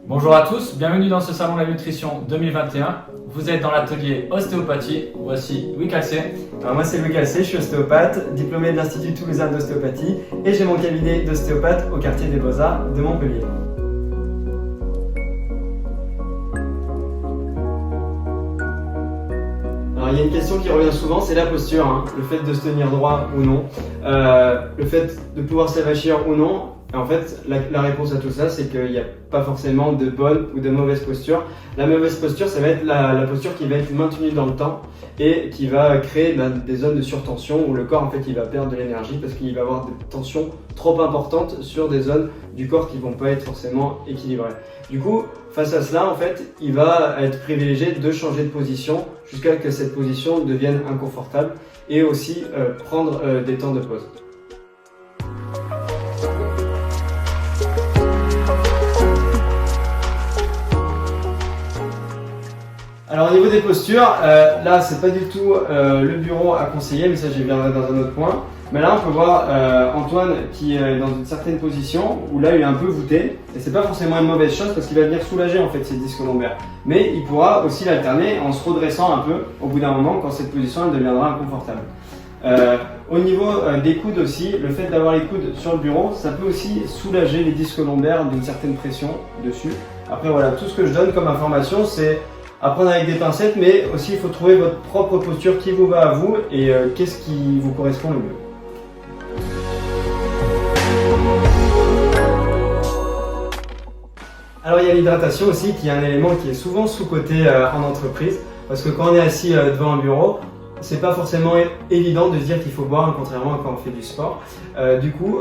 Bonjour à tous, bienvenue dans ce salon de la nutrition 2021. Vous êtes dans l'atelier ostéopathie. Voici Louis Calcé. Alors moi c'est Louis Calcé, je suis ostéopathe, diplômé de l'Institut Toulousain d'ostéopathie et j'ai mon cabinet d'ostéopathe au quartier des Beaux-Arts de Montpellier. Alors il y a une question qui revient souvent, c'est la posture, le fait de se tenir droit ou non, le fait de pouvoir s'avachir ou non. En fait, la réponse à tout ça, c'est qu'il n'y a pas forcément de bonne ou de mauvaise posture. La mauvaise posture, ça va être la posture qui va être maintenue dans le temps et qui va créer des zones de surtension où le corps en fait il va perdre de l'énergie parce qu'il va avoir des tensions trop importantes sur des zones du corps qui ne vont pas être forcément équilibrées. Du coup, face à cela, en fait, il va être privilégié de changer de position jusqu'à ce que cette position devienne inconfortable et aussi prendre des temps de pause. Alors au niveau des postures, là c'est pas du tout le bureau à conseiller, mais ça j'y viendrai dans un autre point. Mais là on peut voir Antoine qui est dans une certaine position où là il est un peu voûté et c'est pas forcément une mauvaise chose parce qu'il va venir soulager en fait ses disques lombaires. Mais il pourra aussi l'alterner en se redressant un peu au bout d'un moment quand cette position elle deviendra inconfortable. Au niveau des coudes aussi, le fait d'avoir les coudes sur le bureau, ça peut aussi soulager les disques lombaires d'une certaine pression dessus. Après voilà, tout ce que je donne comme information c'est à prendre avec des pincettes, mais aussi il faut trouver votre propre posture qui vous va à vous et qu'est-ce qui vous correspond le mieux. Alors il y a l'hydratation aussi qui est un élément qui est souvent sous-coté en entreprise parce que quand on est assis devant un bureau, c'est pas forcément évident de se dire qu'il faut boire, contrairement à quand on fait du sport. Du coup,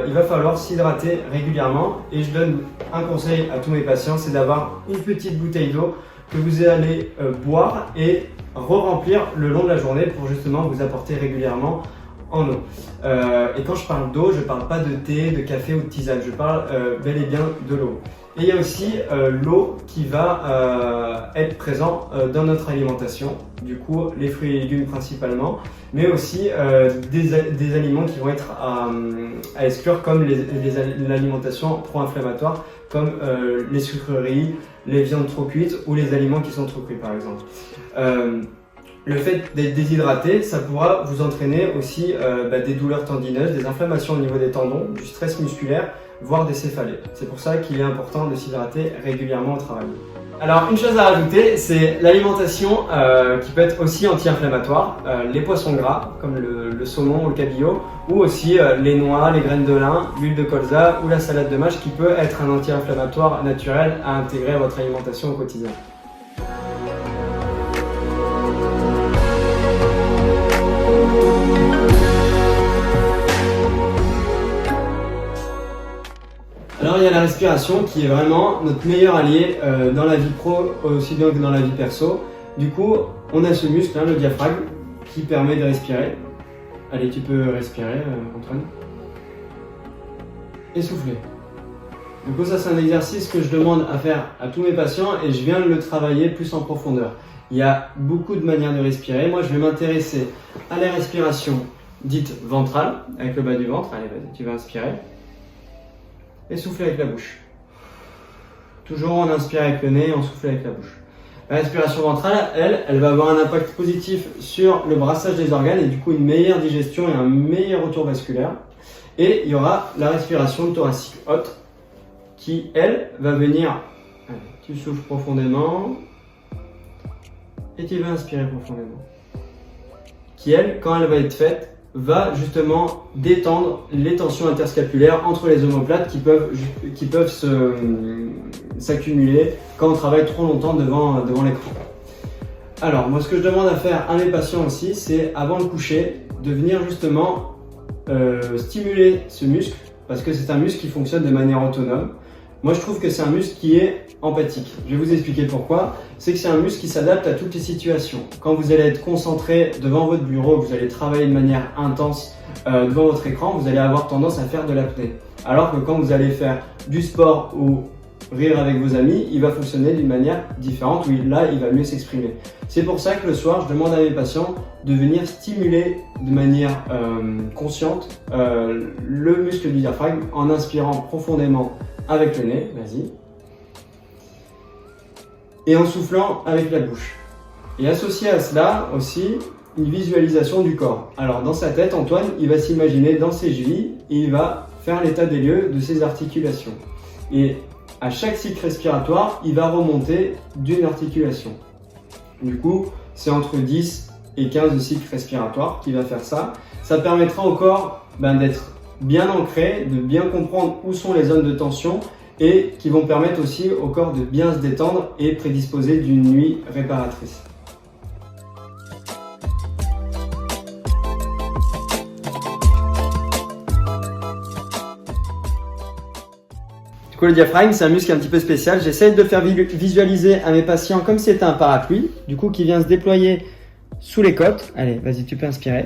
il va falloir s'hydrater régulièrement et je donne un conseil à tous mes patients, c'est d'avoir une petite bouteille d'eau que vous allez boire et re-remplir le long de la journée pour justement vous apporter régulièrement en eau. Et quand je parle d'eau, je ne parle pas de thé, de café ou de tisane, je parle bel et bien de l'eau. Et il y a aussi l'eau qui va être présente dans notre alimentation, du coup les fruits et légumes principalement, mais aussi des aliments qui vont être à exclure comme l'alimentation pro-inflammatoire, comme les sucreries, les viandes trop cuites ou les aliments qui sont trop cuits par exemple. Le fait d'être déshydraté, ça pourra vous entraîner aussi des douleurs tendineuses, des inflammations au niveau des tendons, du stress musculaire, voire des céphalées. C'est pour ça qu'il est important de s'hydrater régulièrement au travail. Alors une chose à rajouter, c'est l'alimentation qui peut être aussi anti-inflammatoire, les poissons gras comme le saumon ou le cabillaud, ou aussi les noix, les graines de lin, l'huile de colza ou la salade de mâche qui peut être un anti-inflammatoire naturel à intégrer à votre alimentation au quotidien. Alors il y a la respiration qui est vraiment notre meilleur allié dans la vie pro aussi bien que dans la vie perso. Du coup, on a ce muscle, le diaphragme, qui permet de respirer. Allez, tu peux respirer, Antoine. Et souffler. Du coup, ça c'est un exercice que je demande à faire à tous mes patients et je viens de le travailler plus en profondeur. Il y a beaucoup de manières de respirer. Moi, je vais m'intéresser à la respiration dite ventrale, avec le bas du ventre. Allez, vas-y, tu vas inspirer. Et souffler avec la bouche. Toujours on inspire avec le nez et on souffle avec la bouche. La respiration ventrale, elle va avoir un impact positif sur le brassage des organes et du coup une meilleure digestion et un meilleur retour vasculaire. Et il y aura la respiration thoracique haute qui, elle, va venir. Allez, tu souffles profondément et tu vas inspirer profondément. Qui, elle, quand elle va être faite, va justement détendre les tensions interscapulaires entre les omoplates qui peuvent s'accumuler quand on travaille trop longtemps devant l'écran. Alors moi ce que je demande à faire à mes patients aussi, c'est avant le coucher de venir justement stimuler ce muscle parce que c'est un muscle qui fonctionne de manière autonome. Moi je trouve que c'est un muscle qui est empathique. Je vais vous expliquer pourquoi. C'est que c'est un muscle qui s'adapte à toutes les situations. Quand vous allez être concentré devant votre bureau, vous allez travailler de manière intense devant votre écran, vous allez avoir tendance à faire de l'apnée. Alors que quand vous allez faire du sport ou rire avec vos amis, il va fonctionner d'une manière différente où là il va mieux s'exprimer. C'est pour ça que le soir, je demande à mes patients de venir stimuler de manière consciente le muscle du diaphragme en inspirant profondément avec le nez, vas-y. et en soufflant avec la bouche. Et associé à cela aussi, une visualisation du corps. Alors dans sa tête, Antoine, il va s'imaginer dans ses chevilles et il va faire l'état des lieux de ses articulations. Et à chaque cycle respiratoire, il va remonter d'une articulation. Du coup, c'est entre 10 et 15 cycles respiratoires qu'il va faire ça. Ça permettra au corps d'être bien ancré, de bien comprendre où sont les zones de tension et qui vont permettre aussi au corps de bien se détendre et prédisposer d'une nuit réparatrice. Du coup, le diaphragme, c'est un muscle un petit peu spécial. J'essaie de le faire visualiser à mes patients comme si c'était un parapluie, du coup, qui vient se déployer sous les côtes. Allez, vas-y, tu peux inspirer.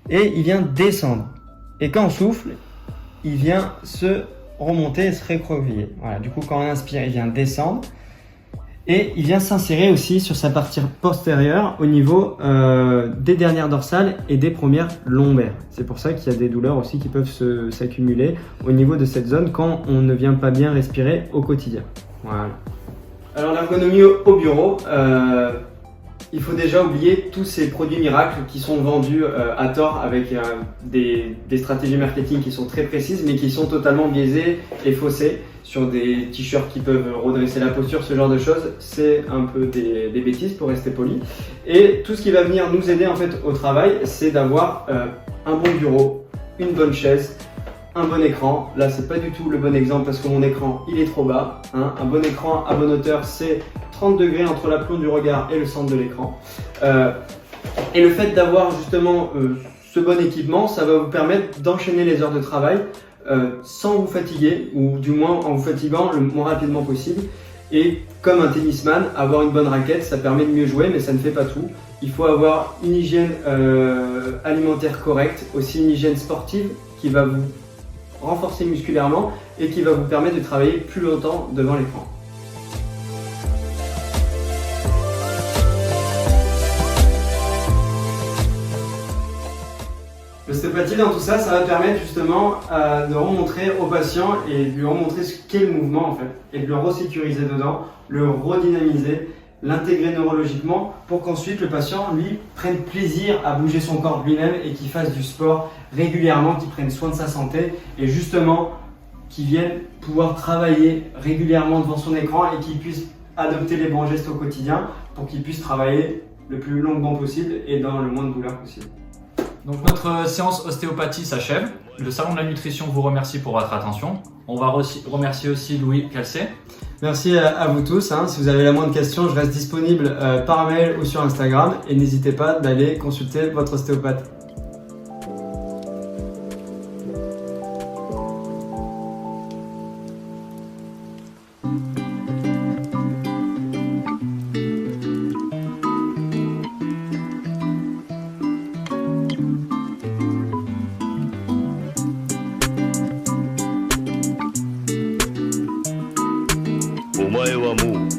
Et il vient descendre. Et quand on souffle, il vient se remonter et se recroqueviller. Voilà, du coup, quand on inspire, il vient descendre. Et il vient s'insérer aussi sur sa partie postérieure au niveau des dernières dorsales et des premières lombaires. C'est pour ça qu'il y a des douleurs aussi qui peuvent s'accumuler au niveau de cette zone quand on ne vient pas bien respirer au quotidien. Voilà. Alors l'ergonomie au bureau, il faut déjà oublier tous ces produits miracles qui sont vendus à tort avec des stratégies marketing qui sont très précises mais qui sont totalement biaisées et faussées sur des t-shirts qui peuvent redresser la posture, ce genre de choses. C'est un peu des bêtises pour rester poli. Et tout ce qui va venir nous aider en fait au travail, c'est d'avoir un bon bureau, une bonne chaise, un bon écran. Là, c'est pas du tout le bon exemple parce que mon écran, il est trop bas. Hein. Un bon écran à bonne hauteur, c'est 30 degrés entre l'aplomb du regard et le centre de l'écran. Et le fait d'avoir justement ce bon équipement, ça va vous permettre d'enchaîner les heures de travail sans vous fatiguer, ou du moins en vous fatiguant le moins rapidement possible. Et comme un tennisman, avoir une bonne raquette, ça permet de mieux jouer, mais ça ne fait pas tout. Il faut avoir une hygiène alimentaire correcte, aussi une hygiène sportive qui va vous renforcer musculairement et qui va vous permettre de travailler plus longtemps devant l'écran. L'ostéopathie dans tout ça, ça va permettre justement de remontrer au patient et de lui remontrer ce qu'est le mouvement en fait, et de le resécuriser dedans, le redynamiser, l'intégrer neurologiquement pour qu'ensuite le patient lui prenne plaisir à bouger son corps lui-même et qu'il fasse du sport régulièrement, qu'il prenne soin de sa santé et justement qu'il vienne pouvoir travailler régulièrement devant son écran et qu'il puisse adopter les bons gestes au quotidien pour qu'il puisse travailler le plus longuement possible et dans le moins de douleur possible. Donc notre séance ostéopathie s'achève. Le Salon de la Nutrition vous remercie pour votre attention. On va remercier aussi Louis Calcé. Merci à vous tous. Si vous avez la moindre question, je reste disponible par mail ou sur Instagram et n'hésitez pas d'aller consulter votre ostéopathe. O 前はもう